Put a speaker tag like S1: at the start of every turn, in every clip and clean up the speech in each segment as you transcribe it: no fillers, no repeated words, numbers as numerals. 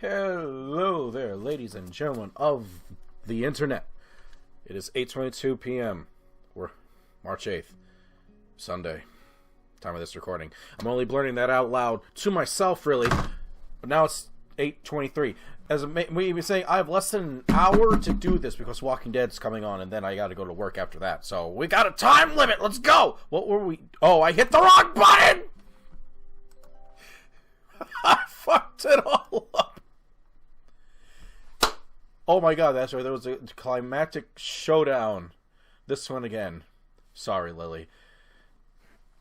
S1: Hello there, ladies and gentlemen of the internet. It is 8:22 p.m. We're March 8th, Sunday, time of this recording. I'm only blurting that out loud to myself, really, but now it's 8:23. As we were saying, I have less than an hour to do this because Walking Dead's coming on, and then I gotta go to work after that. So, we got a time limit! Let's go! What were we... Oh, I hit the wrong button! I fucked it all up! Oh my god, that's right, there was a climactic showdown. This one again. Sorry, Lily.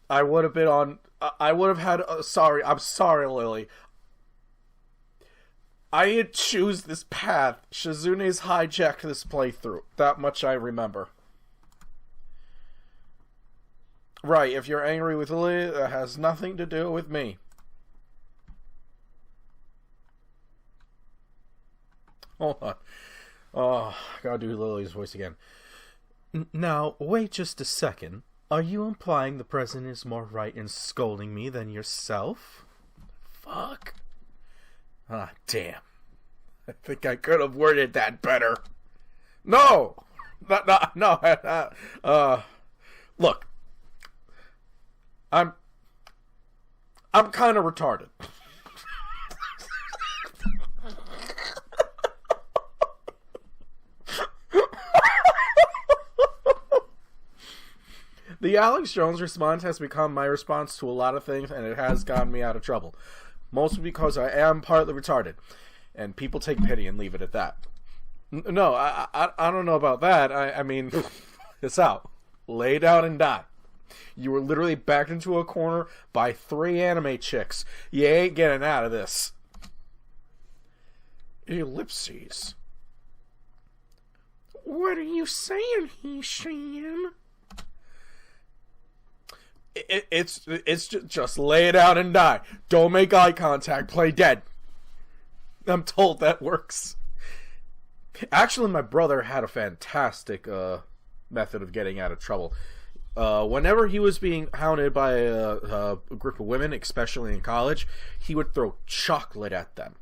S1: I would have been on... I would have had... sorry, I'm sorry, Lily. I didn't choose this path. Shizune's hijacked this playthrough. That much I remember. Right, if you're angry with Lily, that has nothing to do with me. Hold on. Oh, gotta do Lily's voice again. Now, wait just a second. Are you implying the president is more right in scolding me than yourself? Fuck. Ah, damn. I think I could have worded that better. No! No. Look. I'm kind of retarded. The Alex Jones response has become my response to a lot of things, and it has gotten me out of trouble. Mostly because I am partly retarded. And people take pity and leave it at that. No, I don't know about that. I mean, it's out. Lay down and die. You were literally backed into a corner by 3 anime chicks. You ain't getting out of this. Ellipses. What are you saying, He-Shan? It's just lay it out and die. Don't make eye contact. Play dead. I'm told that works. Actually, my brother had a fantastic method of getting out of trouble. Whenever he was being hounded by a group of women, especially in college, he would throw chocolate at them.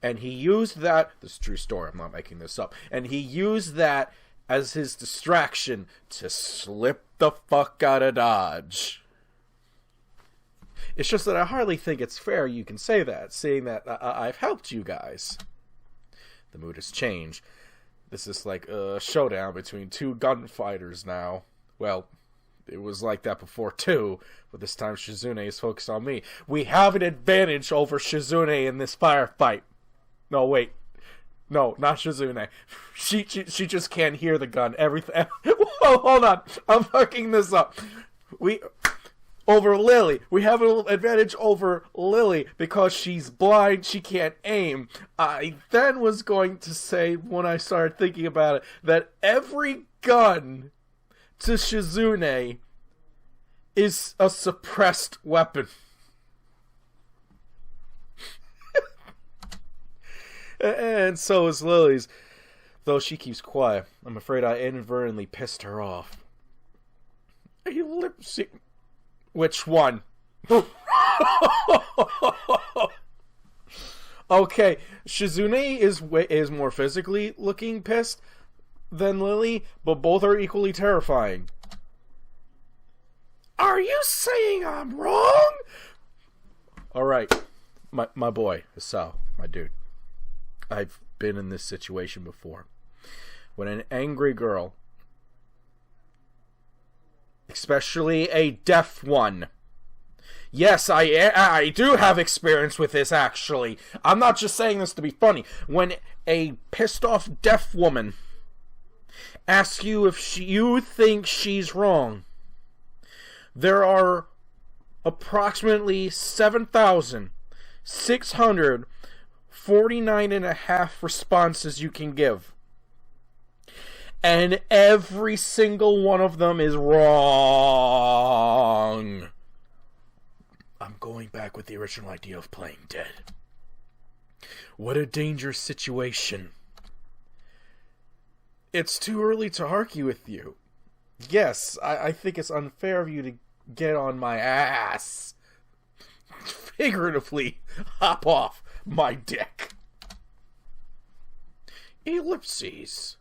S1: And he used that... This is a true story, I'm not making this up. And he used that as his distraction to slip the fuck out of Dodge. It's just that I hardly think it's fair you can say that, seeing that I've helped you guys. The mood has changed. This is like a showdown between 2 gunfighters now. Well, it was like that before too, but this time Shizune is focused on me. We have an advantage over Shizune in this firefight. No, wait. No, not Shizune. She just can't hear the gun. Everything. Whoa, hold on. I'm fucking this up. Over Lily. We have an advantage over Lily because she's blind, she can't aim. I then was going to say, when I started thinking about it, that every gun to Shizune is a suppressed weapon. And so is Lily's. Though she keeps quiet. I'm afraid I inadvertently pissed her off. Which one? Okay, Shizune is more physically looking pissed than Lily, but both are equally terrifying. Are you saying I'm wrong? Alright, my boy, Sal, my dude. I've been in this situation before. When an angry girl, especially a deaf one. Yes, I do have experience with this, actually. I'm not just saying this to be funny. When a pissed-off deaf woman asks you if you think she's wrong, there are approximately 7,649.5 responses you can give. And every single one of them is wrong. I'm going back with the original idea of playing dead. What a dangerous situation. It's too early to argue with you. Yes, I think it's unfair of you to get on my ass. figuratively hop off my dick. Ellipses.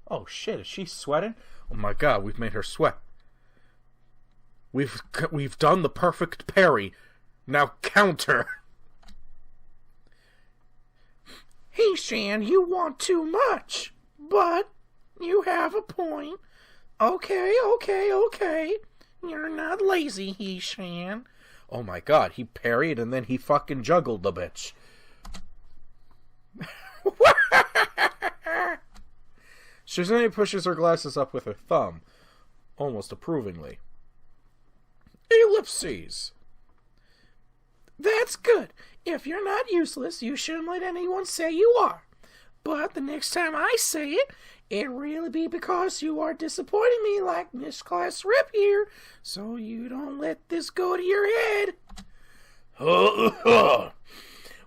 S1: Oh shit, is she sweating? Oh my god, we've made her sweat. We've done the perfect parry. Now counter. Hey Shan, you want too much. But you have a point. Okay. You're not lazy, he Shan. Oh my god, he parried and then he fucking juggled the bitch. Shizune pushes her glasses up with her thumb, almost approvingly. Ellipses. That's good. If you're not useless, you shouldn't let anyone say you are. But the next time I say it, it really be because you are disappointing me like Miss Class Rip here, so you don't let this go to your head.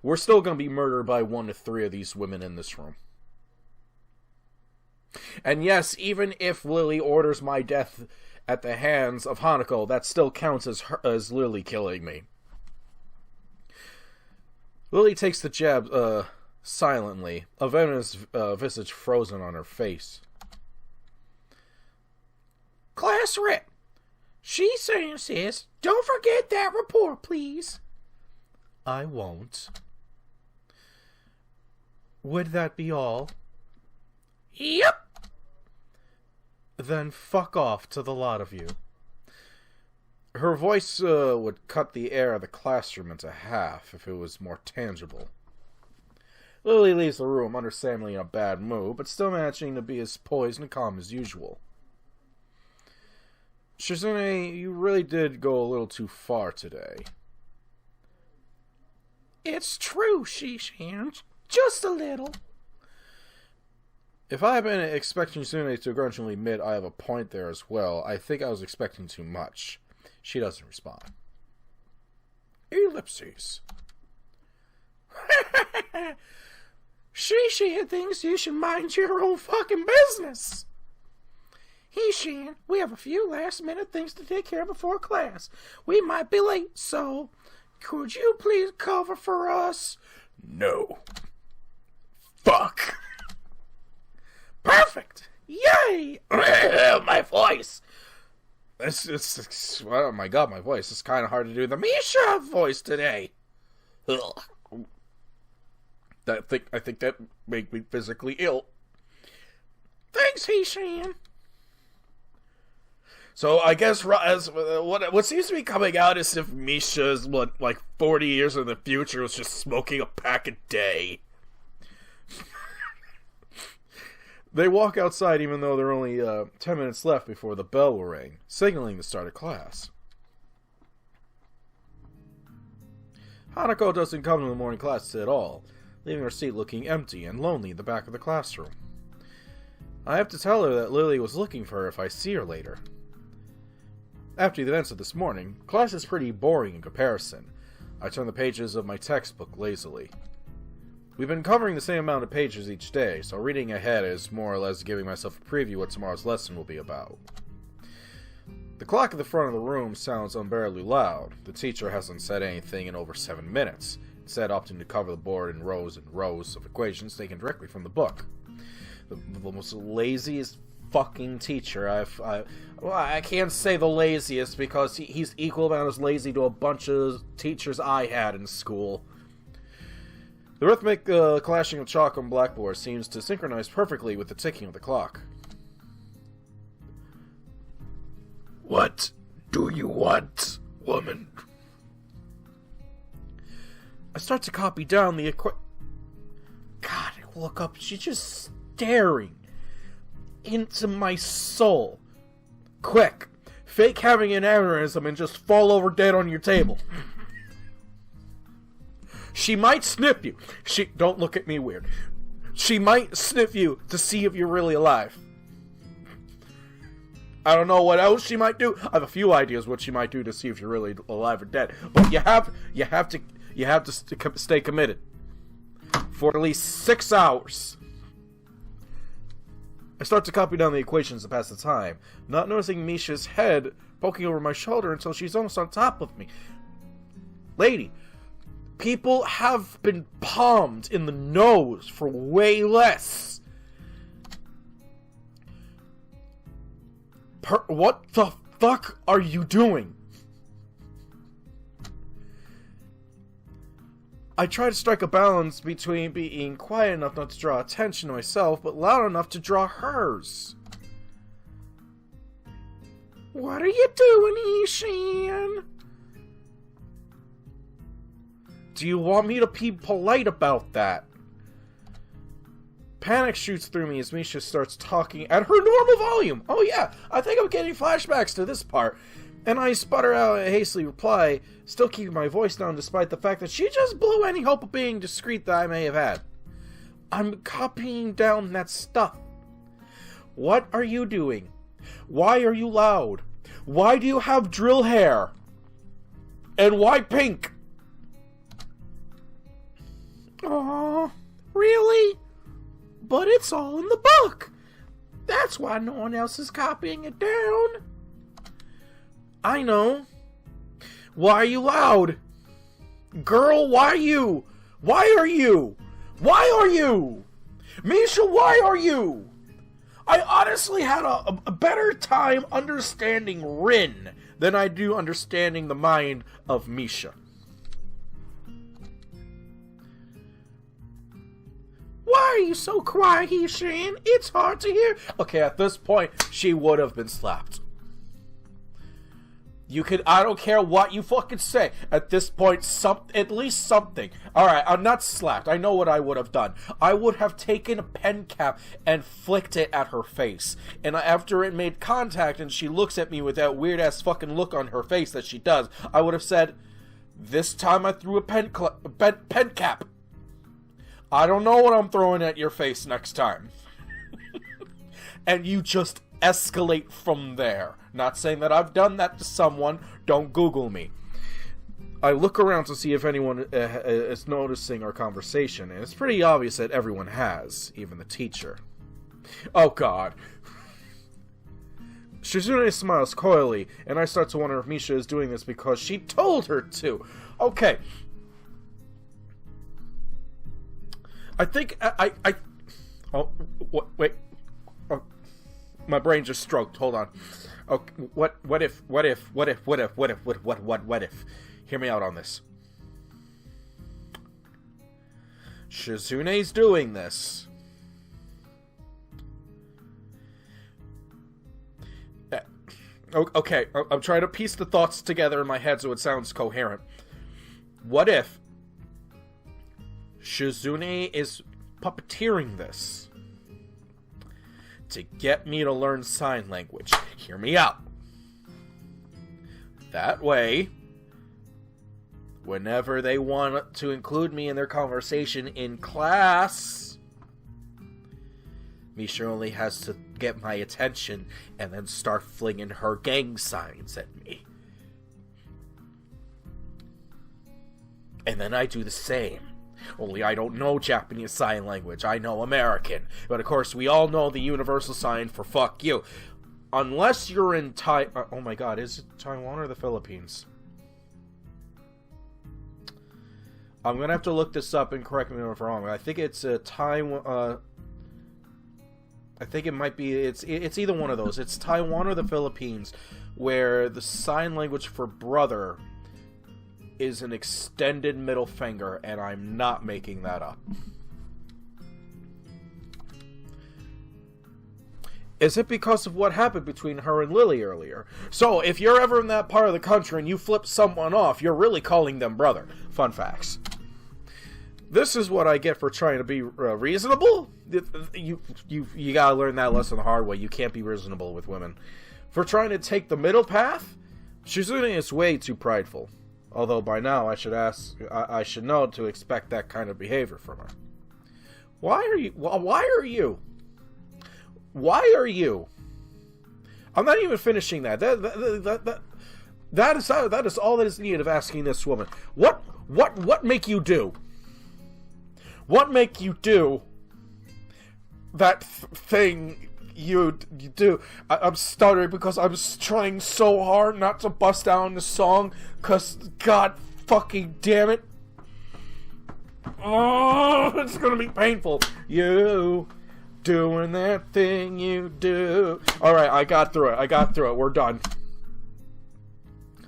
S1: We're still going to be murdered by 1 to 3 of these women in this room. And yes, even if Lily orders my death at the hands of Hanako, that still counts as Lily killing me. Lily takes the jab, silently, a venomous visage frozen on her face. Class Rep, she's saying, sis, don't forget that report, please. I won't. Would that be all? Yep. Then fuck off to the lot of you. Her voice would cut the air of the classroom into half if it was more tangible. Lily leaves the room, understandably in a bad mood, but still managing to be as poised and calm as usual. Shizune, you really did go a little too far today. It's true, Shishan. Just a little. If I had been expecting Shizune to grudgingly admit I have a point there as well, I think I was expecting too much. She doesn't respond. Ellipses. She thinks you should mind your own fucking business. He-Shan, we have a few last-minute things to take care of before class. We might be late, so could you please cover for us? No. Fuck. Perfect. Yay. My voice. Oh my god, my voice. It's kind of hard to do the Misha voice today. Ugh. I think that made me physically ill. Thanks, He-Shan. So I guess what seems to be coming out is if Misha's, like 40 years in the future was just smoking a pack a day. They walk outside even though there are only 10 minutes left before the bell will ring, signaling the start of class. Hanako doesn't come to the morning class at all, leaving her seat looking empty and lonely in the back of the classroom. I have to tell her that Lily was looking for her if I see her later. After the events of this morning, class is pretty boring in comparison. I turn the pages of my textbook lazily. We've been covering the same amount of pages each day, so reading ahead is more or less giving myself a preview what tomorrow's lesson will be about. The clock at the front of the room sounds unbearably loud. The teacher hasn't said anything in over 7 minutes, instead opting to cover the board in rows and rows of equations taken directly from the book. The most laziest fucking teacher I can't say the laziest because he's equal amount as lazy to a bunch of teachers I had in school. The rhythmic clashing of chalk on blackboard seems to synchronize perfectly with the ticking of the clock. What do you want, woman? I start to copy down the God, I look up, she's just staring into my soul. Quick, fake having an aneurysm and just fall over dead on your table. She might sniff you. Don't look at me weird. She might sniff you to see if you're really alive. I don't know what else she might do. I have a few ideas what she might do to see if you're really alive or dead. But you have to stay committed for at least 6 hours. I start to copy down the equations to pass the time, not noticing Misha's head poking over my shoulder until she's almost on top of me. Lady, people have been palmed in the nose for way less. What the fuck are you doing? I try to strike a balance between being quiet enough not to draw attention to myself, but loud enough to draw hers. What are you doing, Ishan? Do you want me to be polite about that? Panic shoots through me as Misha starts talking at her normal volume. Oh yeah, I think I'm getting flashbacks to this part. And I sputter out a hastily reply, still keeping my voice down despite the fact that she just blew any hope of being discreet that I may have had. I'm copying down that stuff. What are you doing? Why are you loud? Why do you have drill hair? And why pink? Aww, really? But it's all in the book. That's why no one else is copying it down. I know. Why are you loud? Girl, why are you? Why are you? Why are you? Misha, why are you? I honestly had a better time understanding Rin than I do understanding the mind of Misha. Why are you so quiet, Ishan? It's hard to hear. Okay, at this point, she would have been slapped. I don't care what you fucking say. At this point, at least something. Alright, I'm not slapped. I know what I would have done. I would have taken a pen cap and flicked it at her face. And after it made contact and she looks at me with that weird-ass fucking look on her face that she does, I would have said, this time I threw a pen cap. I don't know what I'm throwing at your face next time. And you just escalate from there. Not saying that I've done that to someone. Don't Google me. I look around to see if anyone is noticing our conversation, and it's pretty obvious that everyone has, even the teacher. Oh god. Shizune smiles coyly, and I start to wonder if Misha is doing this because she told her to. Okay. I think oh, wait. Oh, my brain just stroked. Hold on. Okay, what if? Hear me out on this. Shizune's doing this. Okay, I'm trying to piece the thoughts together in my head so it sounds coherent. What if Shizune is puppeteering this to get me to learn sign language? Hear me out. That way, whenever they want to include me in their conversation in class, Misha only has to get my attention and then start flinging her gang signs at me. And then I do the same. Only I don't know Japanese sign language. I know American. But of course, we all know the universal sign for fuck you. Unless you're in oh my god, is it Taiwan or the Philippines? I'm gonna have to look this up and correct me if I'm wrong. I think it's Taiwan. I think it might be. It's either one of those. It's Taiwan or the Philippines, where the sign language for brother is an extended middle finger, and I'm not making that up. Is it because of what happened between her and Lily earlier? So, if you're ever in that part of the country and you flip someone off, you're really calling them brother. Fun facts. This is what I get for trying to be reasonable. You gotta learn that lesson the hard way. You can't be reasonable with women. For trying to take the middle path, Shizune is way too prideful. Although by now I should know to expect that kind of behavior from her. Why are you? I'm not even finishing that. That is all that is needed of asking this woman. What make you do? What make you do that thing you do? I'm stuttering because I'm trying so hard not to bust down the song, because god fucking damn it. Oh, it's gonna be painful. You doing that thing you do. Alright, I got through it. We're done.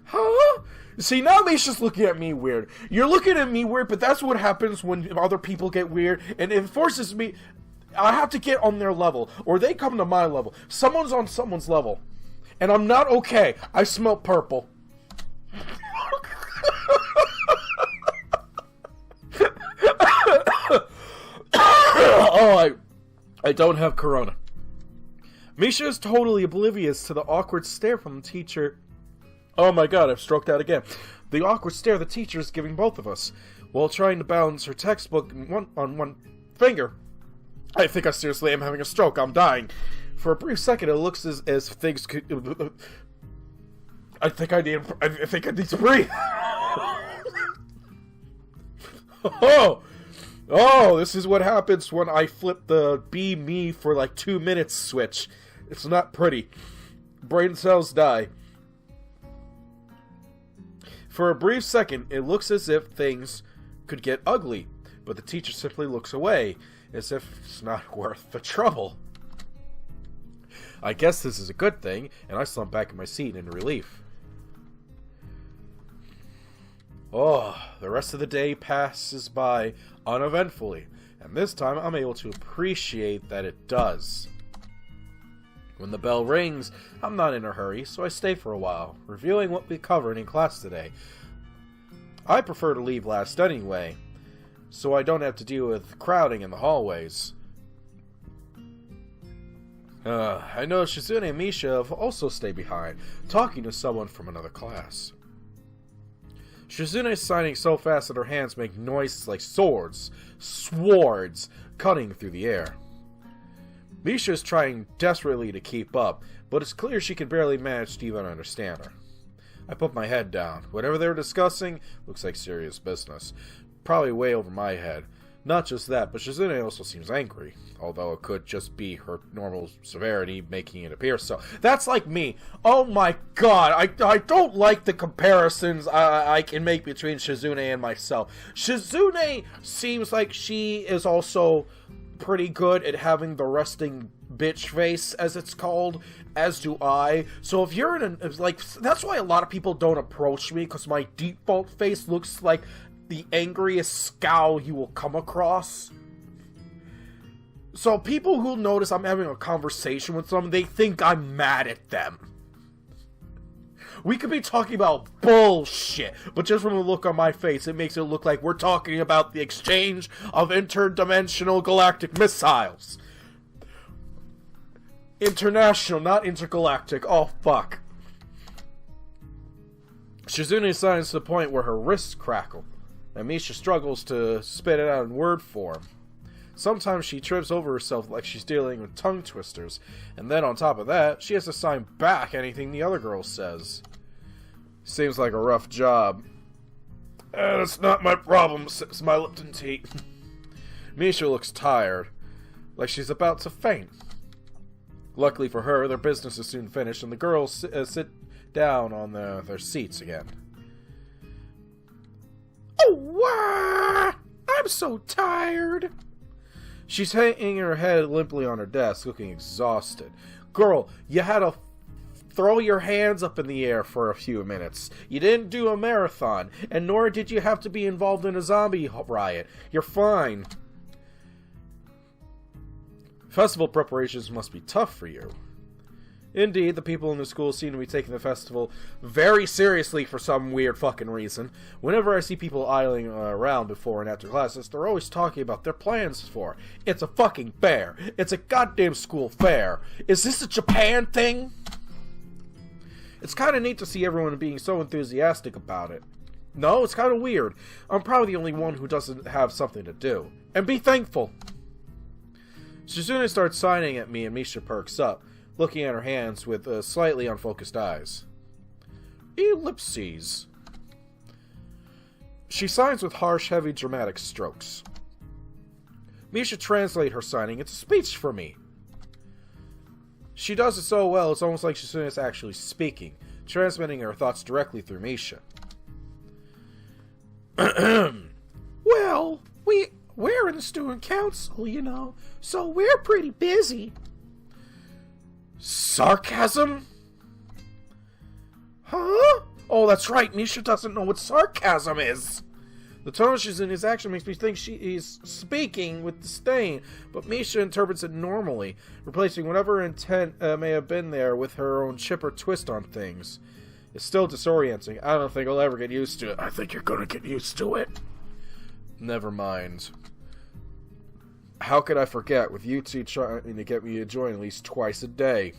S1: Huh? See, now Misha's looking at me weird. You're looking at me weird, but that's what happens when other people get weird, and it forces me... I have to get on their level, or they come to my level. Someone's on someone's level. And I'm not okay. I smell purple. Oh, I don't have corona. Misha is totally oblivious to the awkward stare from the teacher. Oh my god, I've stroked out again. The awkward stare the teacher is giving both of us, while trying to balance her textbook on one finger. I think I seriously am having a stroke. I'm dying. For a brief second, it looks as things could... I think I need to breathe. Oh, this is what happens when I flip the be me for like 2 minutes switch. It's not pretty. Brain cells die. For a brief second, it looks as if things could get ugly, but the teacher simply looks away, as if it's not worth the trouble. I guess this is a good thing, and I slump back in my seat in relief. Oh, the rest of the day passes by uneventfully, and this time I'm able to appreciate that it does. When the bell rings, I'm not in a hurry, so I stay for a while, reviewing what we covered in class today. I prefer to leave last anyway, so I don't have to deal with crowding in the hallways. I know Shizune and Misha have also stayed behind, talking to someone from another class. Shizune is signing so fast that her hands make noises like swords, cutting through the air. Misha is trying desperately to keep up, but it's clear she can barely manage to even understand her. I put my head down. Whatever they're discussing looks like serious business. Probably way over my head. Not just that, but Shizune also seems angry, although it could just be her normal severity making it appear so. That's like me. Oh my god, I don't like the comparisons I can make between Shizune and myself. Shizune seems like she is also pretty good at having the resting bitch face, as it's called, as do I. So if you're in a, like, that's why a lot of people don't approach me, because my default face looks like the angriest scowl you will come across. So people who notice I'm having a conversation with someone, they think I'm mad at them. We could be talking about bullshit, but just from the look on my face, it makes it look like we're talking about the exchange of interdimensional galactic missiles. International, not intergalactic. Oh, fuck. Shizune signs to the point where her wrists crackle, and Misha struggles to spit it out in word form. Sometimes she trips over herself like she's dealing with tongue twisters, and then on top of that, she has to sign back anything the other girl says. Seems like a rough job. That's not my problem, sips my Lipton tea. Misha looks tired, like she's about to faint. Luckily for her, their business is soon finished, and the girls sit down on their seats again. Oh, wow! I'm so tired! She's hanging her head limply on her desk, looking exhausted. Girl, you had to throw your hands up in the air for a few minutes. You didn't do a marathon, and nor did you have to be involved in a zombie riot. You're fine. Festival preparations must be tough for you. Indeed, the people in the school seem to be taking the festival very seriously for some weird fucking reason. Whenever I see people idling around before and after classes, they're always talking about their plans for it. It's a fucking fair. It's a goddamn school fair. Is this a Japan thing? It's kind of neat to see everyone being so enthusiastic about it. No, it's kind of weird. I'm probably the only one who doesn't have something to do. And be thankful. Shizune starts signing at me and Misha perks up, looking at her hands with slightly unfocused eyes. Ellipses. She signs with harsh, heavy, dramatic strokes. Misha translates her signing into speech for me. She does it so well, it's almost like Shizune is actually speaking, transmitting her thoughts directly through Misha.
S2: Well, we're in the student council, you know, so we're pretty busy.
S1: Sarcasm?
S2: Huh?
S1: Oh, that's right. Misha doesn't know what sarcasm is. The tone she's in his action makes me think she is speaking with disdain, but Misha interprets it normally, replacing whatever intent may have been there with her own chipper twist on things. It's still disorienting. I don't think I'll ever get used to it.
S2: I think you're gonna get used to it.
S1: Never mind. How could I forget, with you two trying to get me to join at least twice a day?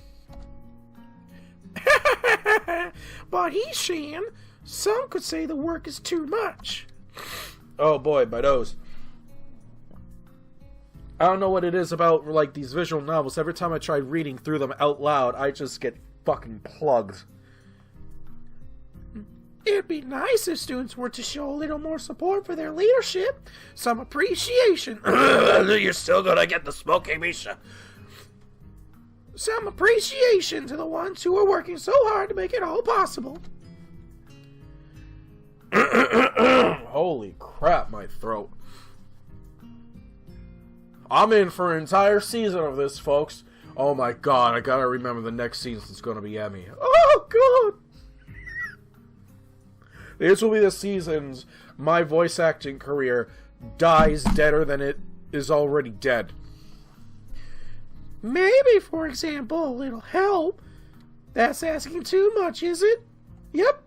S2: But Ishan, some could say the work is too much.
S1: Oh boy, my nose. I don't know what it is about, like, these visual novels. Every time I try reading through them out loud, I just get fucking plugged.
S2: It'd be nice if students were to show a little more support for their leadership. Some appreciation.
S1: You're still gonna get the smoking, Misha.
S2: Some appreciation to the ones who are working so hard to make it all possible.
S1: Holy crap, my throat. I'm in for an entire season of this, folks. Oh my god, I gotta remember the next season's gonna be Emmy. Oh god! This will be the seasons my voice acting career dies deader than it is already dead.
S2: Maybe, for example, a little help. That's asking too much, is it? Yep.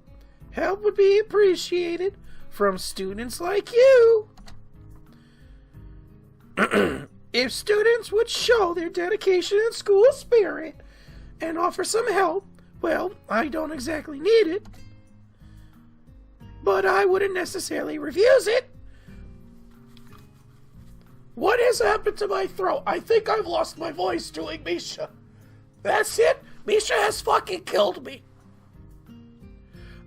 S2: Help would be appreciated from students like you. If students would show their dedication and school spirit and offer some help, well, I don't exactly need it. But I wouldn't necessarily refuse it. What has happened to my throat? I think I've lost my voice doing Misha. That's it. Misha has fucking killed me.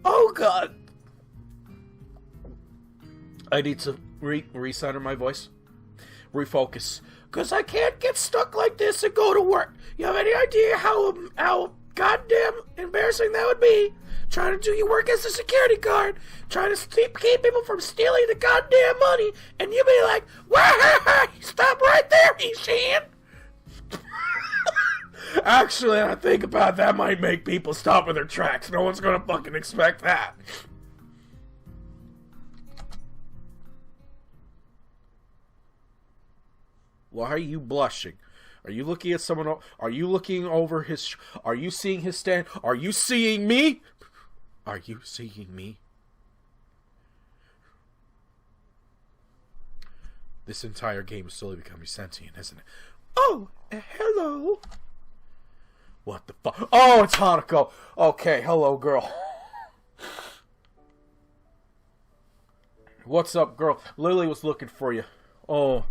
S2: Oh god.
S1: I need to recenter my voice. Refocus.
S2: Because I can't get stuck like this and go to work. You have any idea how goddamn embarrassing that would be? Trying to do your work as a security guard, trying to keep people from stealing the goddamn money, and you be like, "Wah, stop right there, Ishan."
S1: Actually, I think about that might make people stop in their tracks. No one's gonna fucking expect that. Why are you blushing? Are you looking at someone else? Are you looking over his... Are you seeing his stand? Are you seeing me? Are you seeing me? This entire game is slowly becoming sentient, isn't it?
S2: Oh, hello.
S1: What the fuck? Oh, it's Hanako. Okay, hello, girl. What's up, girl? Lily was looking for you. Oh.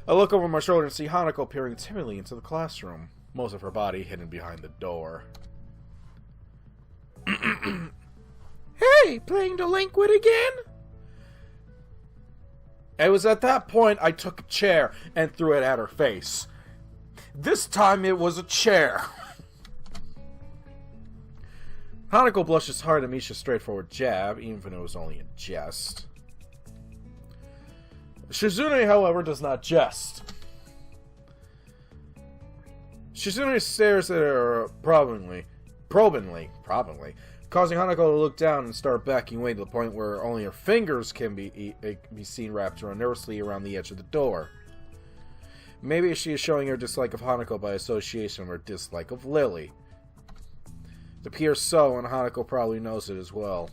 S1: I look over my shoulder and see Hanako peering timidly into the classroom, most of her body hidden behind the door.
S2: Hey, playing delinquent again?
S1: It was at that point I took a chair and threw it at her face. This time it was a chair. Hanako blushes hard at Misha's straightforward jab, even if it was only a jest. Shizune, however, does not jest. Shizune stares at her probingly, causing Hanako to look down and start backing away to the point where only her fingers can be seen wrapped around nervously around the edge of the door. Maybe she is showing her dislike of Hanako by association with her dislike of Lily. It appears so, and Hanako probably knows it as well.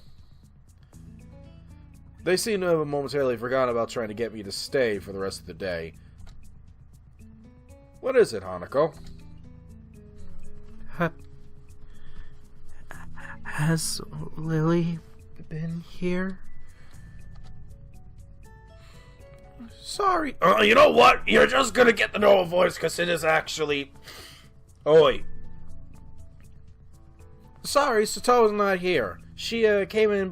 S1: They seem to have momentarily forgotten about trying to get me to stay for the rest of the day. What is it, Hanako?
S2: Has Lily been here?
S1: Sorry. You know what? You're just gonna get the normal voice because it is actually... Oi. Sorry, Sato's not here. She came in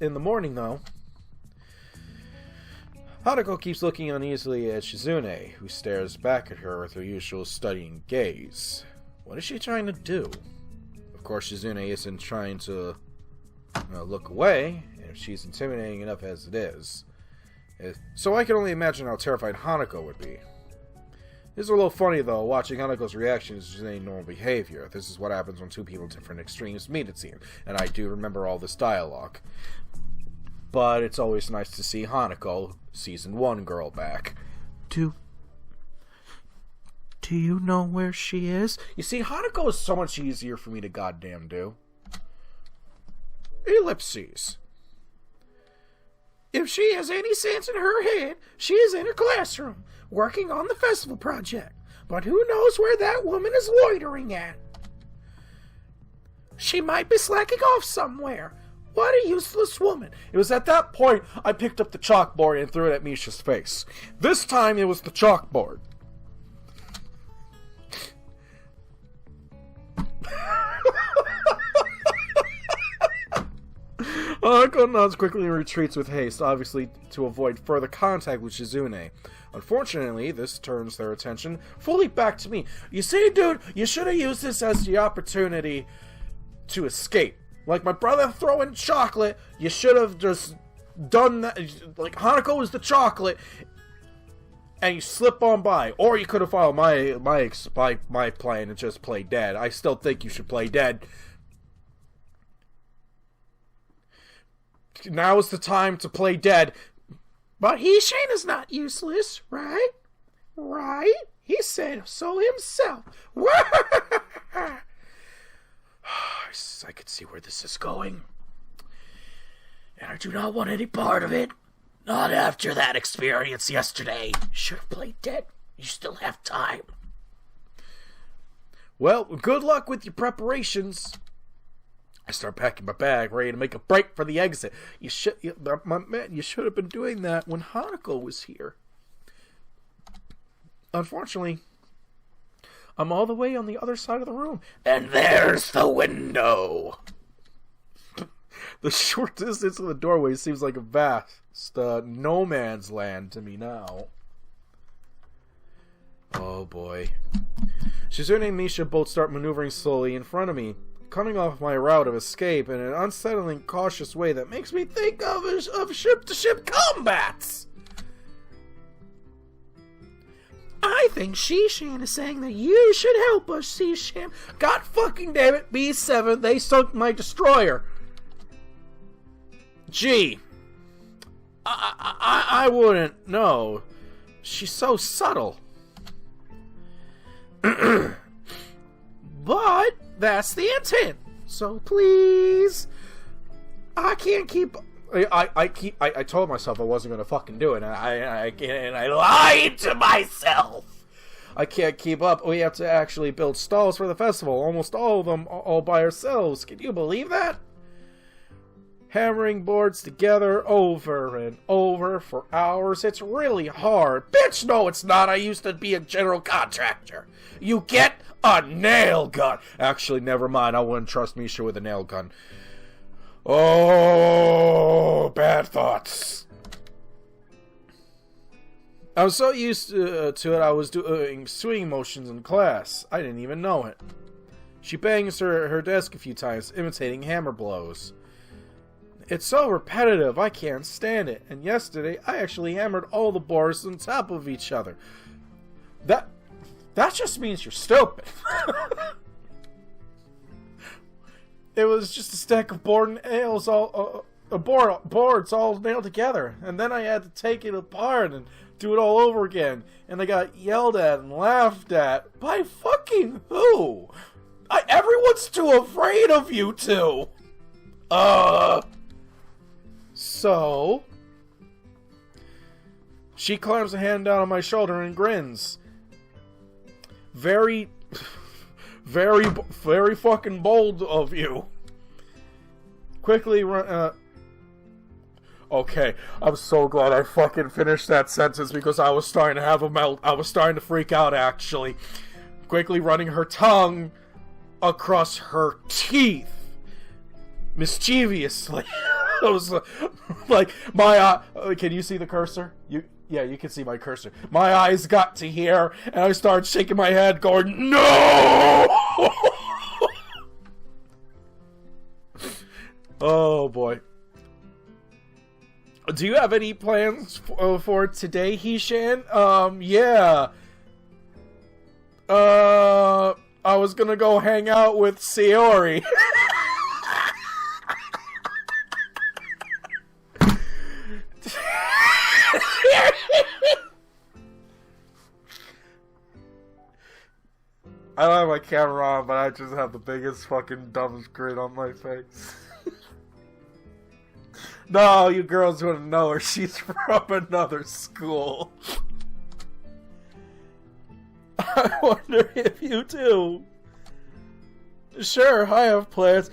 S1: in the morning, though. Hanako keeps looking uneasily at Shizune, who stares back at her with her usual studying gaze. What is she trying to do? Of course, Shizune isn't trying to I'll look away if she's intimidating enough as it is. So I can only imagine how terrified Hanako would be. This is a little funny, though, watching Hanako's reactions to normal behavior. This is what happens when two people of different extremes meet, it seems. And I do remember all this dialogue. But it's always nice to see Hanako, Season 1 girl, back.
S2: Do you know where she is?
S1: You see, Hanako is so much easier for me to goddamn do. Ellipses.
S2: If she has any sense in her head, she is in her classroom, working on the festival project. But who knows where that woman is loitering at? She might be slacking off somewhere. What a useless woman.
S1: It was at that point I picked up the chalkboard and threw it at Misha's face. This time it was the chalkboard. Hanako nods quickly and retreats with haste, obviously to avoid further contact with Shizune. Unfortunately, this turns their attention fully back to me. You see, dude, you should have used this as the opportunity to escape. Like my brother throwing chocolate, you should have just done that. Like, Hanako is the chocolate, and you slip on by. Or you could have followed my plan and just play dead. I still think you should play dead. Now is the time to play dead.
S2: But Hishin is not useless, right? Right? He said so himself.
S1: I could see where this is going.
S2: And I do not want any part of it. Not after that experience yesterday. Should have played dead. You still have time.
S1: Well, good luck with your preparations. I start packing my bag, ready to make a break for the exit. You should have been doing that when Hanako was here. Unfortunately, I'm all the way on the other side of the room.
S2: And there's the window.
S1: The short distance of the doorway seems like a vast no man's land to me now. Oh boy. Shizune and Misha both start maneuvering slowly in front of me, cutting off my route of escape in an unsettling, cautious way that makes me think of ship-to-ship combats.
S2: I think Shishan is saying that you should help us, Shishan.
S1: God fucking damn it, B7, they sunk my destroyer. Gee. I wouldn't know. She's so subtle.
S2: But that's the intent. So please, I can't keep.
S1: I told myself I wasn't gonna fucking do it, and I lied to myself. I can't keep up. We have to actually build stalls for the festival. Almost all of them, all by ourselves. Can you believe that? Hammering boards together over and over for hours. It's really hard.
S2: Bitch, no, it's not. I used to be a general contractor. You get a nail gun.
S1: Actually, never mind. I wouldn't trust Misha with a nail gun. Oh, bad thoughts. I was so used to it, I was doing swing motions in class. I didn't even know it. She bangs her desk a few times, imitating hammer blows. It's so repetitive, I can't stand it. And yesterday, I actually hammered all the boards on top of each other. That just means you're stupid. It was just a stack of boards all nailed together, and then I had to take it apart and do it all over again. And I got yelled at and laughed at by fucking who? Everyone's too afraid of you two. So she clams a hand down on my shoulder and grins. Very fucking bold of you. Quickly run. Okay, I'm so glad I fucking finished that sentence because I was starting to have a melt. I was starting to freak out, actually. Quickly running her tongue across her teeth, mischievously. I was like, my can you see the cursor? Yeah, you can see my cursor. My eyes got to here, and I started shaking my head, going, "No!" Oh boy. Do you have any plans for today, Hishan? Yeah. I was gonna go hang out with Sayori. I don't have my camera on, but I just have the biggest fucking dumbest grin on my face. No, you girls wouldn't know her. She's from another school. I wonder if you do. Sure, I have plans.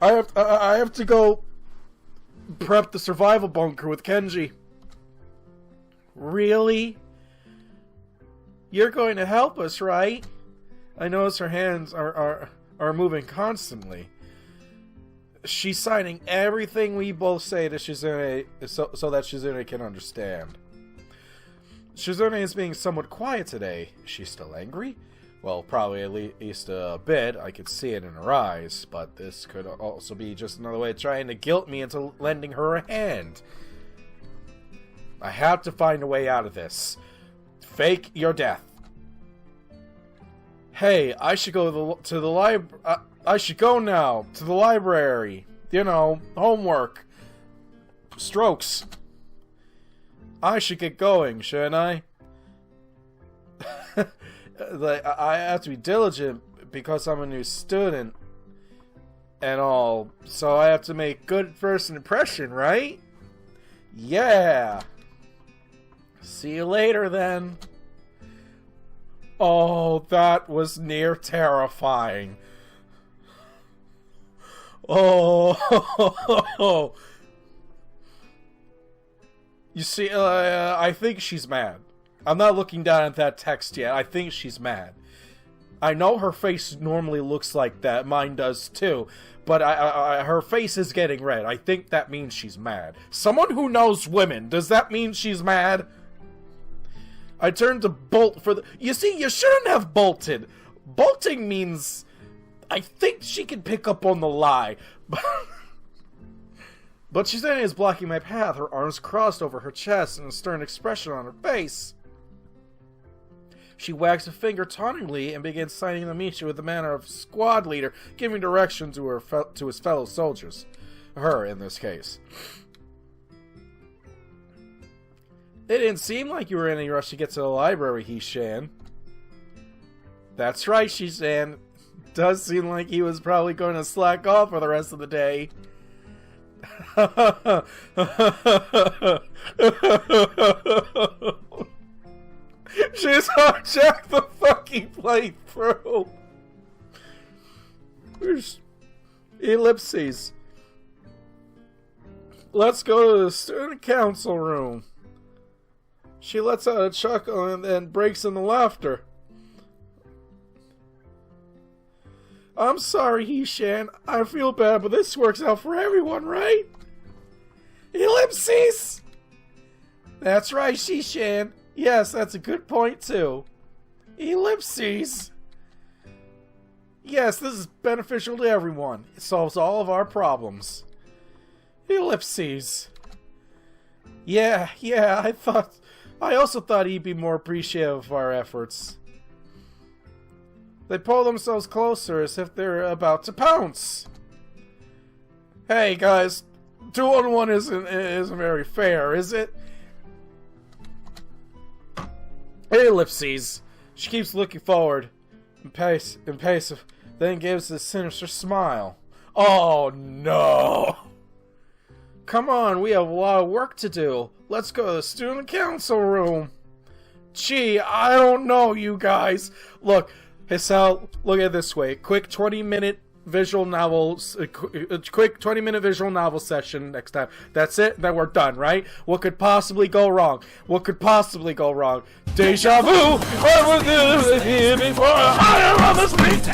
S1: I have to go prep the survival bunker with Kenji. Really? You're going to help us, right? I notice her hands are moving constantly. She's signing everything we both say to Shizune so that Shizune can understand. Shizune is being somewhat quiet today. Is she still angry? Well, probably at least a bit. I could see it in her eyes, but this could also be just another way of trying to guilt me into lending her a hand. I have to find a way out of this. Fake your death. Hey, I should go to the library. I should go now to the library. You know, homework. Strokes. I should get going, shouldn't I? I have to be diligent because I'm a new student and all, so I have to make good first impression, right? Yeah. See you later then. Oh, that was near terrifying. Oh. You see, I think she's mad. I'm not looking down at that text yet. I think she's mad. I know her face normally looks like that. Mine does too. But her face is getting red. I think that means she's mad. Someone who knows women, does that mean she's mad? I turned to bolt for the... You see, you shouldn't have bolted. Bolting means... I think she can pick up on the lie. But Shizune is blocking my path, her arms crossed over her chest and a stern expression on her face. She wags a finger tauntingly and begins signing the Misha with the manner of squad leader, giving direction to his fellow soldiers. Her, in this case. It didn't seem like you were in any rush to get to the library, Hishan. That's right, Hishan. Does seem like he was probably going to slack off for the rest of the day. She's hijacked the fucking playthrough. Ellipses. Let's go to the student council room. She lets out a chuckle and then breaks into laughter. I'm sorry, Hishan. I feel bad, but this works out for everyone, right? Ellipses! That's right, Hishan. Yes, that's a good point, too. Ellipses! Yes, this is beneficial to everyone. It solves all of our problems. Ellipses. Yeah, I also thought he'd be more appreciative of our efforts. They pull themselves closer as if they're about to pounce. Hey, guys. 2-on-1 isn't very fair, is it? Ellipses. She keeps looking forward. Impatient. Then gives a sinister smile. Oh, no. Come on, we have a lot of work to do. Let's go to the student council room. Gee, I don't know, you guys. Look, Hisao, look at it this way. Quick 20-minute visual novels, quick 20-minute visual novel session next time. That's it, then we're done, right? What could possibly go wrong? What could possibly go wrong? Deja vu! I was here before I am on the street!